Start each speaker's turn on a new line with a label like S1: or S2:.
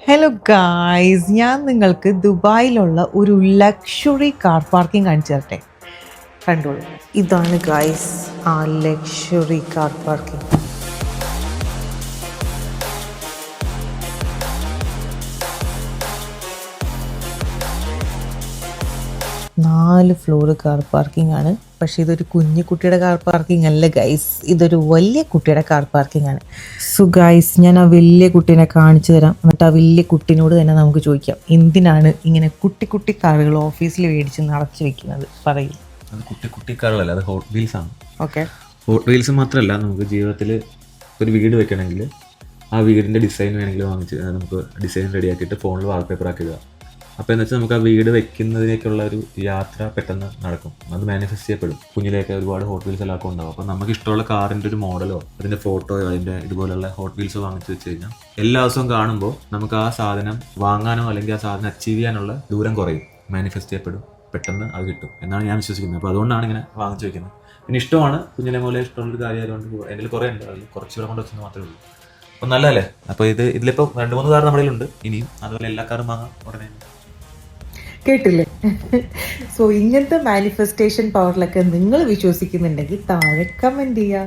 S1: Hello guys, ഞാൻ നിങ്ങൾക്ക് ദുബായിലുള്ള ഒരു ലക്ഷറി കാർ പാർക്കിംഗ് കാണിച്ചു തരട്ടെ. കണ്ടോളൂ, ഇതാണ് ഗായ്സ് ആ luxury car parking. 4 floor car parking ആണ്. പക്ഷേ ഇതൊരു കുഞ്ഞു കുട്ടിയുടെ കാർ പാർക്കിംഗ് അല്ല ഗൈസ്, ഇതൊരു വലിയ കുട്ടിയുടെ കാർ പാർക്കിംഗ് ആണ്. സോ ഗൈസ്, ഞാൻ ആ വലിയ കുട്ടീനെ കാണിച്ചു തരാം. എന്നിട്ട് ആ വലിയ കുട്ടീനോട് തന്നെ നമുക്ക് ചോദിക്കാം, എന്തിനാണ് ഇങ്ങനെ കുട്ടി കുട്ടി കാറുകൾ ഓഫീസിൽ മേടിച്ച് നിറച്ച് വെക്കുന്നത്? പറയും.
S2: അത് കുട്ടി കുട്ടി കാറുകളല്ല, അത് ഹോട്ട് വീൽസ് ആണ്.
S1: ഓക്കെ,
S2: ഹോട്ട് വീൽസ് മാത്രമല്ല, നമുക്ക് ജീവിതത്തിൽ ഒരു വീട് വെക്കണമെങ്കിൽ ആ വീടിൻ്റെ ഡിസൈൻ വേണമെങ്കിൽ വാങ്ങിച്ച് നമുക്ക് ഡിസൈൻ റെഡിയാക്കിയിട്ട് ഫോണിൽ വാൾപേപ്പർ ആക്കിയിടുക. അപ്പോൾ എന്ന് വെച്ചാൽ നമുക്ക് ആ വീട് വെക്കുന്നതിലേക്കുള്ള ഒരു യാത്ര പെട്ടെന്ന് നടക്കും, അത് മാനിഫെസ്റ്റ് ചെയ്യപ്പെടും. കുഞ്ഞിലേക്ക് ഒരുപാട് ഹോട്ട് വീൽസ് എല്ലാം ഉണ്ടാവും. അപ്പോൾ നമുക്ക് ഇഷ്ടമുള്ള കാറിൻ്റെ ഒരു മോഡലോ അതിൻ്റെ ഫോട്ടോയോ അതിൻ്റെ ഇതുപോലുള്ള ഹോട്ട് വീൽസോ വാങ്ങിച്ച് വെച്ച് കഴിഞ്ഞാൽ എല്ലാ ദിവസവും കാണുമ്പോൾ നമുക്ക് ആ സാധനം വാങ്ങാനോ അല്ലെങ്കിൽ ആ സാധനം അച്ചീവ് ചെയ്യാനുള്ള ദൂരം കുറയും, മാനിഫെസ്റ്റ് ചെയ്യപ്പെടും, പെട്ടെന്ന് അത് കിട്ടും എന്നാണ് ഞാൻ വിശ്വസിക്കുന്നത്. അപ്പോൾ അതുകൊണ്ടാണ് ഇങ്ങനെ വാങ്ങിച്ചു വെക്കുന്നത്. പിന്നെ ഇഷ്ടമാണ്, കുഞ്ഞിനെ പോലെ ഇഷ്ടമുള്ളൊരു കാര്യമായതുകൊണ്ട് എൻ്റെ കുറേ ഉണ്ട്, അതിൽ കുറച്ചുകൂടെ കൊണ്ട് വെച്ചെന്ന് മാത്രമേ ഉള്ളൂ. അപ്പോൾ നല്ലതല്ലേ? അപ്പോൾ ഇതിലിപ്പോൾ 2-3 കാർ നമ്മുടെ കയ്യിലുണ്ട്. ഇനിയും അതുപോലെ എല്ലാ കാറും വാങ്ങാം ഉടനെ.
S1: കേട്ടില്ലേ? സോ ഇങ്ങനത്തെ മാനിഫെസ്റ്റേഷൻ പവറിലൊക്കെ നിങ്ങൾ വിശ്വസിക്കുന്നുണ്ടെങ്കിൽ താഴെ കമൻറ്റ് ചെയ്യുക.